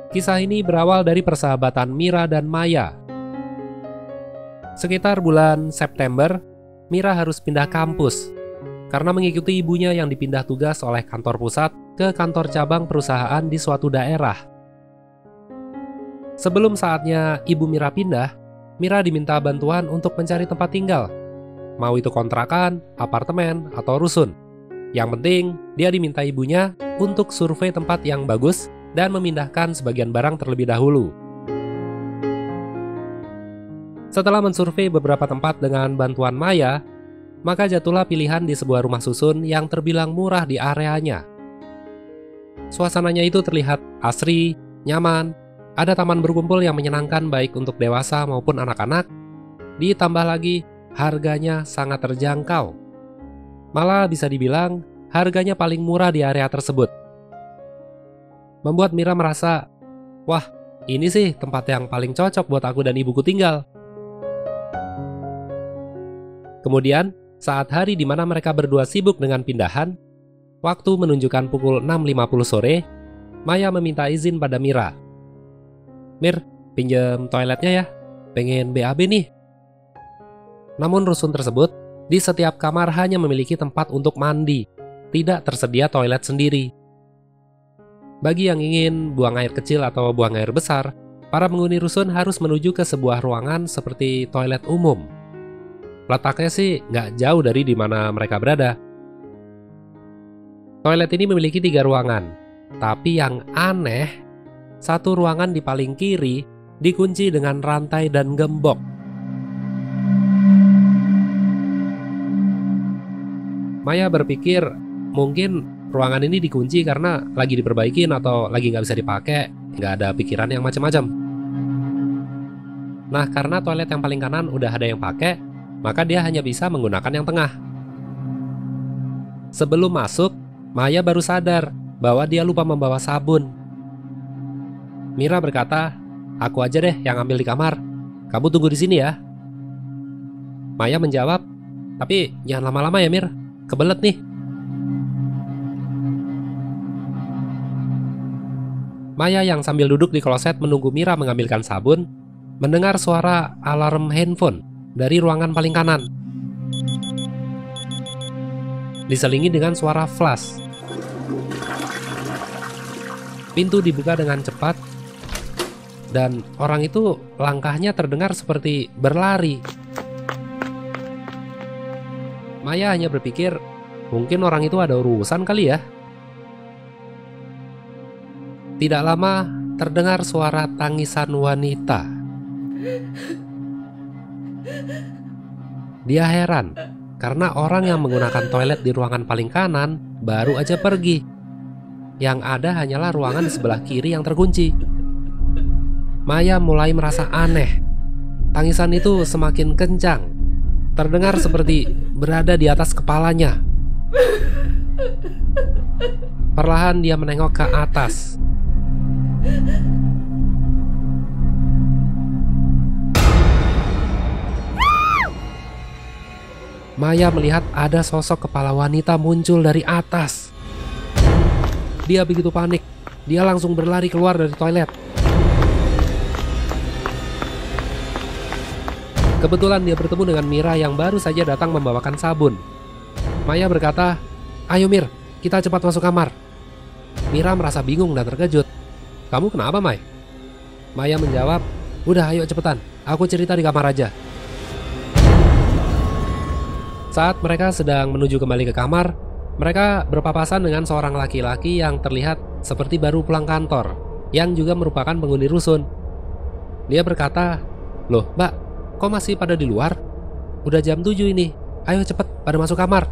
Kisah ini berawal dari persahabatan Mira dan Maya. Sekitar bulan September, Mira harus pindah kampus karena mengikuti ibunya yang dipindah tugas oleh kantor pusat ke kantor cabang perusahaan di suatu daerah. Sebelum saatnya ibu Mira pindah, Mira diminta bantuan untuk mencari tempat tinggal. Mau itu kontrakan, apartemen, atau rusun. Yang penting, dia diminta ibunya untuk survei tempat yang bagus dan memindahkan sebagian barang terlebih dahulu. Setelah mensurvei beberapa tempat dengan bantuan Maya, maka jatuhlah pilihan di sebuah rumah susun yang terbilang murah di areanya. Suasananya itu terlihat asri, nyaman, ada taman berkumpul yang menyenangkan baik untuk dewasa maupun anak-anak, ditambah lagi harganya sangat terjangkau. Malah bisa dibilang harganya paling murah di area tersebut. Membuat Mira merasa, wah, ini sih tempat yang paling cocok buat aku dan ibuku tinggal. Kemudian, saat hari di mana mereka berdua sibuk dengan pindahan, waktu menunjukkan pukul 6.50 sore, Maya meminta izin pada Mira. "Mir, pinjam toiletnya ya, pengen BAB nih." Namun rusun tersebut, di setiap kamar hanya memiliki tempat untuk mandi, tidak tersedia toilet sendiri. Bagi yang ingin buang air kecil atau buang air besar, para penghuni rusun harus menuju ke sebuah ruangan seperti toilet umum. Letaknya sih nggak jauh dari di mana mereka berada. Toilet ini memiliki 3 ruangan, tapi yang aneh, satu ruangan di paling kiri dikunci dengan rantai dan gembok. Maya berpikir mungkin ruangan ini dikunci karena lagi diperbaikin atau lagi nggak bisa dipakai, nggak ada pikiran yang macam-macam. Nah, karena toilet yang paling kanan udah ada yang pakai, maka dia hanya bisa menggunakan yang tengah. Sebelum masuk, Maya baru sadar bahwa dia lupa membawa sabun. Mira berkata, "Aku aja deh yang ambil di kamar. Kamu tunggu di sini ya." Maya menjawab, "Tapi jangan lama-lama ya, Mir. Kebelet nih." Maya yang sambil duduk di kloset menunggu Mira mengambilkan sabun, mendengar suara alarm handphone dari ruangan paling kanan. Diselingi dengan suara flash. Pintu dibuka dengan cepat, dan orang itu langkahnya terdengar seperti berlari. Maya hanya berpikir, mungkin orang itu ada urusan kali ya. Tidak lama, terdengar suara tangisan wanita. Dia heran, karena orang yang menggunakan toilet di ruangan paling kanan baru aja pergi. Yang ada hanyalah ruangan di sebelah kiri yang terkunci. Maya mulai merasa aneh. Tangisan itu semakin kencang, terdengar seperti berada di atas kepalanya. Perlahan dia menengok ke atas. Maya melihat ada sosok kepala wanita muncul dari atas. Dia begitu panik, dia langsung berlari keluar dari toilet. Kebetulan dia bertemu dengan Mira yang baru saja datang membawakan sabun. Maya berkata, "Ayo Mir, kita cepat masuk kamar." Mira merasa bingung dan terkejut. "Kamu kenapa, Mai?" Maya menjawab, "Udah ayo cepetan, aku cerita di kamar aja." Saat mereka sedang menuju kembali ke kamar, mereka berpapasan dengan seorang laki-laki yang terlihat seperti baru pulang kantor, yang juga merupakan penghuni rusun. Dia berkata, "Loh, Mbak, kok masih pada di luar? Udah jam 7 ini, ayo cepet pada masuk kamar."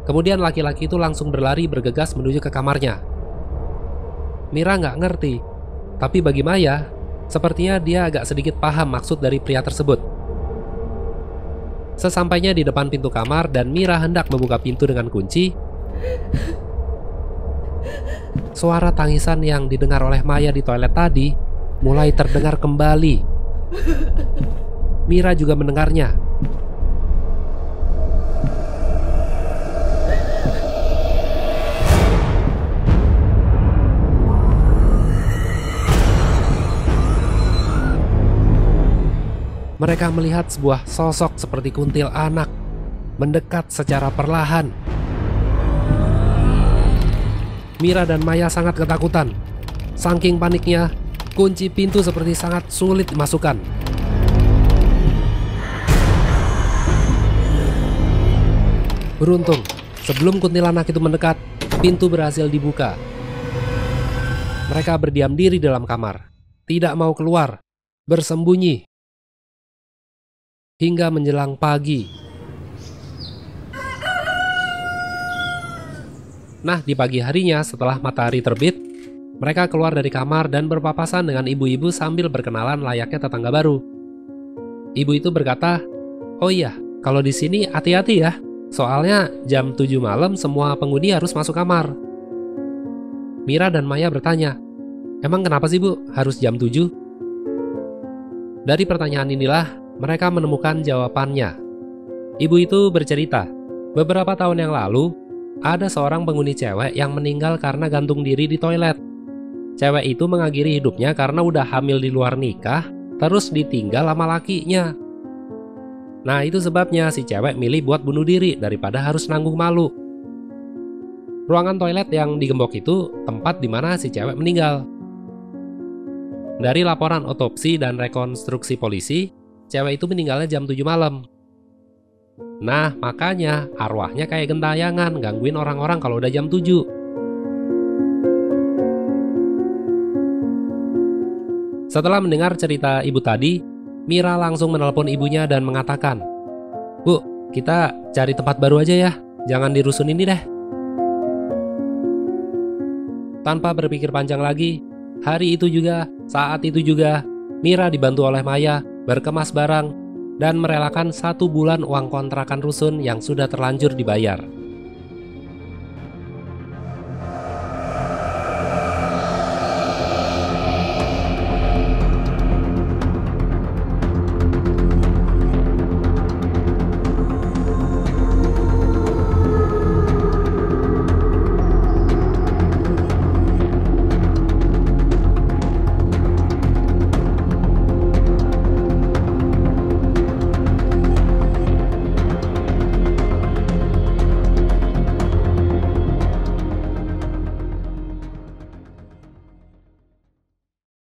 Kemudian laki-laki itu langsung berlari bergegas menuju ke kamarnya. Mira nggak ngerti, tapi bagi Maya, sepertinya dia agak sedikit paham maksud dari pria tersebut. Sesampainya di depan pintu kamar dan Mira hendak membuka pintu dengan kunci, suara tangisan yang didengar oleh Maya di toilet tadi mulai terdengar kembali. Mira juga mendengarnya. Mereka melihat sebuah sosok seperti kuntil anak mendekat secara perlahan. Mira dan Maya sangat ketakutan. Saking paniknya, kunci pintu seperti sangat sulit dimasukkan. Beruntung, sebelum kuntilanak itu mendekat, pintu berhasil dibuka. Mereka berdiam diri dalam kamar, tidak mau keluar, bersembunyi. Hingga menjelang pagi. Nah, di pagi harinya setelah matahari terbit, mereka keluar dari kamar dan berpapasan dengan ibu-ibu sambil berkenalan layaknya tetangga baru. Ibu itu berkata, "Oh iya, kalau di sini hati-hati ya. Soalnya jam 7 malam semua penghuni harus masuk kamar." Mira dan Maya bertanya, "Emang kenapa sih Bu harus jam 7?" Dari pertanyaan inilah mereka menemukan jawabannya. Ibu itu bercerita, beberapa tahun yang lalu, ada seorang penghuni cewek yang meninggal karena gantung diri di toilet. Cewek itu mengakhiri hidupnya karena udah hamil di luar nikah, terus ditinggal sama lakinya. Nah, itu sebabnya si cewek milih buat bunuh diri daripada harus nanggung malu. Ruangan toilet yang digembok itu tempat di mana si cewek meninggal. Dari laporan otopsi dan rekonstruksi polisi, cewek itu meninggalnya jam 7 malam. Nah, makanya arwahnya kayak gentayangan gangguin orang-orang kalau udah jam 7. Setelah mendengar cerita ibu tadi, Mira langsung menelpon ibunya dan mengatakan, "Bu, kita cari tempat baru aja ya, jangan di rusun ini deh." Tanpa berpikir panjang lagi, hari itu juga, saat itu juga, Mira dibantu oleh Maya berkemas barang dan merelakan 1 bulan uang kontrakan rusun yang sudah terlanjur dibayar.